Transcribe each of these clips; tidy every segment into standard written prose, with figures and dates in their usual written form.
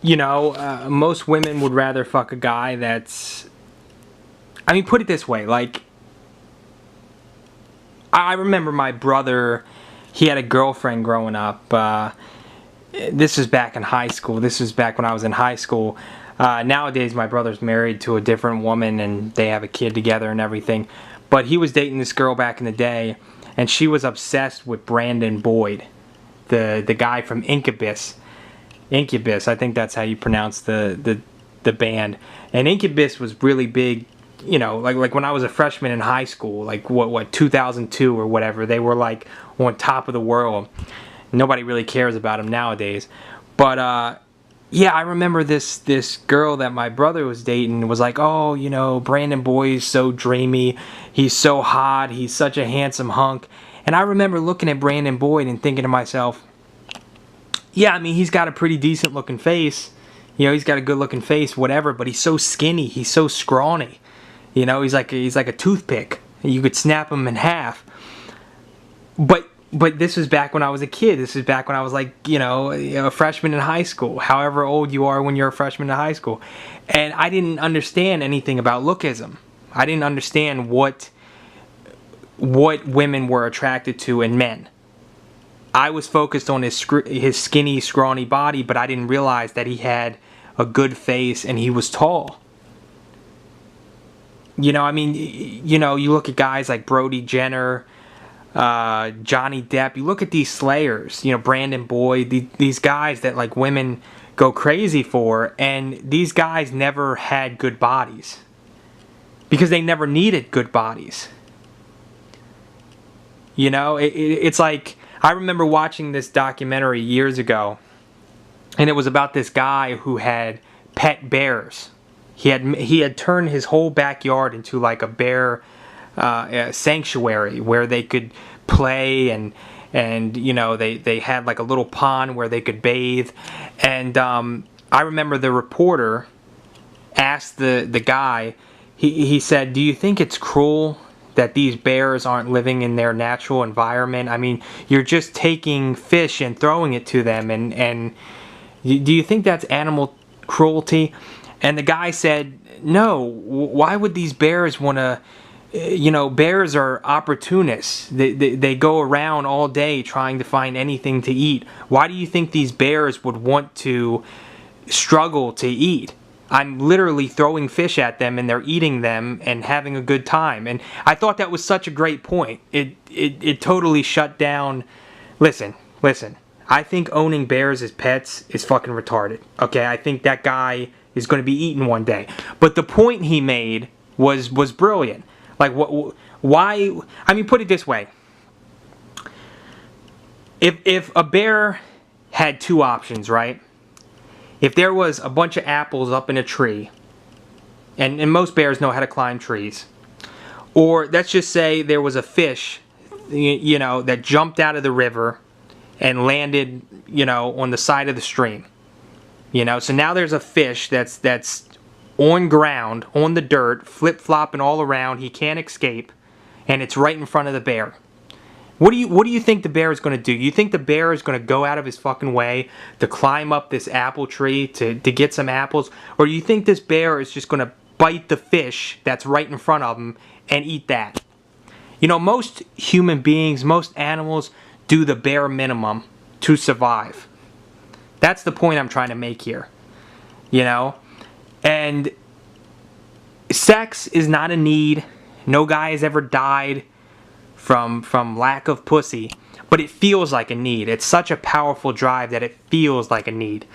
most women would rather fuck a guy that's, I mean, put it this way, like, I remember my brother, he had a girlfriend growing up. This was back in high school. This was back when I was in high school. Nowadays, my brother's married to a different woman, and they have a kid together and everything. But he was dating this girl back in the day, and she was obsessed with Brandon Boyd, the guy from Incubus. Incubus, I think that's how you pronounce the band. And Incubus was really big, like when I was a freshman in high school, like what 2002 or whatever. They were like on top of the world. Nobody really cares about them nowadays. But yeah, I remember this girl that my brother was dating was like, oh, Brandon Boyd's so dreamy. He's so hot. He's such a handsome hunk. And I remember looking at Brandon Boyd and thinking to myself, yeah, I mean, he's got a pretty decent looking face. He's got a good looking face, whatever, but he's so skinny. He's so scrawny. He's like a toothpick. You could snap him in half. But this was back when I was a kid. This was back when I was like, a freshman in high school. However old you are when you're a freshman in high school. And I didn't understand anything about lookism. I didn't understand what women were attracted to in men. I was focused on his skinny, scrawny body, but I didn't realize that he had a good face and he was tall. You look at guys like Brody Jenner, Johnny Depp. You look at these slayers, Brandon Boyd, these guys that like women go crazy for, and these guys never had good bodies because they never needed good bodies. It's like, I remember watching this documentary years ago, and it was about this guy who had pet bears. He had turned his whole backyard into like a bear sanctuary where they could play and they had like a little pond where they could bathe. And I remember the reporter asked the guy, he said, do you think it's cruel that these bears aren't living in their natural environment? I mean, you're just taking fish and throwing it to them, and do you think that's animal cruelty? And the guy said, no, why would these bears want to, bears are opportunists. They go around all day trying to find anything to eat. Why do you think these bears would want to struggle to eat? I'm literally throwing fish at them and they're eating them and having a good time. And I thought that was such a great point. It totally shut down. Listen. I think owning bears as pets is fucking retarded. Okay, I think that guy is going to be eaten one day. But the point he made was brilliant. Like, why? I mean, put it this way. If a bear had two options, right? If there was a bunch of apples up in a tree, and most bears know how to climb trees, or let's just say there was a fish, that jumped out of the river and landed, on the side of the stream. So now there's a fish that's on ground, on the dirt, flip-flopping all around. He can't escape, and it's right in front of the bear. What do you think the bear is going to do? You think the bear is going to go out of his fucking way to climb up this apple tree to get some apples? Or do you think this bear is just going to bite the fish that's right in front of him and eat that? Most human beings, most animals do the bare minimum to survive. That's the point I'm trying to make here. And sex is not a need. No guy has ever died from lack of pussy, but it feels like a need. It's such a powerful drive that it feels like a need.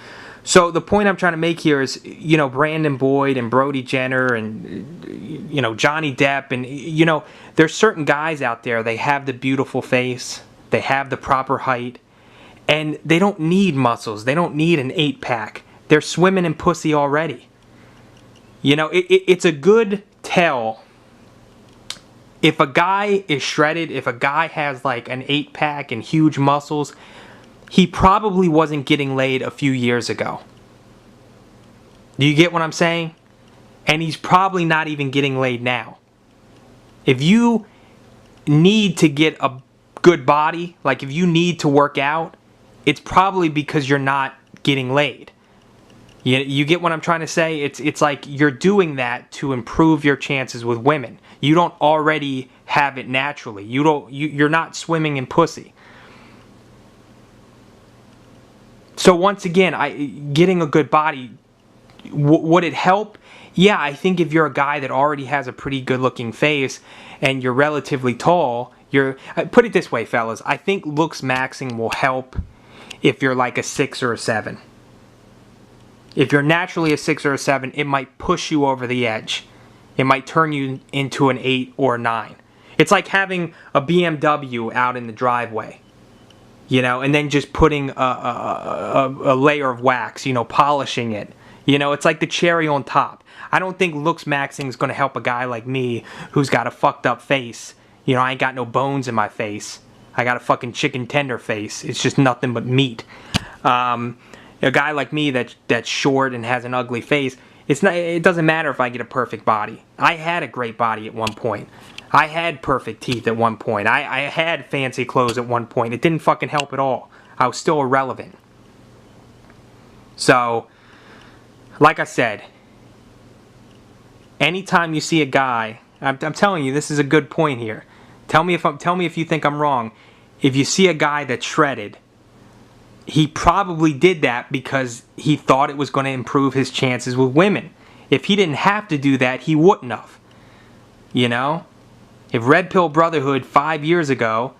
So the point I'm trying to make here is, Brandon Boyd and Brody Jenner and, Johnny Depp and, there's certain guys out there, they have the beautiful face, they have the proper height, and they don't need muscles. They don't need an 8-pack. They're swimming in pussy already. It's a good tell. If a guy is shredded, if a guy has like an 8-pack and huge muscles, he probably wasn't getting laid a few years ago. Do you get what I'm saying? And he's probably not even getting laid now. If you need to get a good body, like if you need to work out, it's probably because you're not getting laid. You get what I'm trying to say? It's like you're doing that to improve your chances with women. You don't already have it naturally. You're not swimming in pussy. So once again, getting a good body, would it help? Yeah, I think if you're a guy that already has a pretty good looking face and you're relatively tall, put it this way, fellas, I think looks maxing will help if you're like a 6 or a 7. If you're naturally a 6 or a 7, it might push you over the edge. It might turn you into an 8 or a 9. It's like having a BMW out in the driveway, and then just putting a layer of wax, polishing it. It's like the cherry on top. I don't think looks maxing is going to help a guy like me who's got a fucked up face. I ain't got no bones in my face. I got a fucking chicken tender face. It's just nothing but meat. A guy like me that's short and has an ugly face, it doesn't matter if I get a perfect body. I had a great body at one point. I had perfect teeth at one point. I had fancy clothes at one point. It didn't fucking help at all. I was still irrelevant. So, like I said, anytime you see a guy, I'm telling you, this is a good point here. Tell me if you think I'm wrong. If you see a guy that's shredded, he probably did that because he thought it was going to improve his chances with women. If he didn't have to do that, he wouldn't have. If Red Pill Brotherhood 5 years ago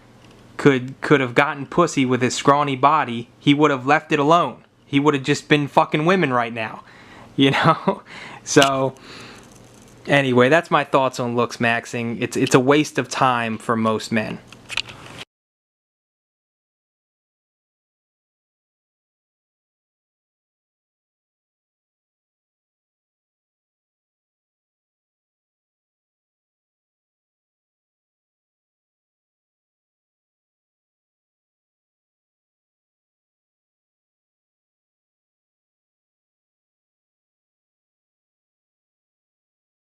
could have gotten pussy with his scrawny body, he would have left it alone. He would have just been fucking women right now. So, anyway, that's my thoughts on looks maxing. It's a waste of time for most men.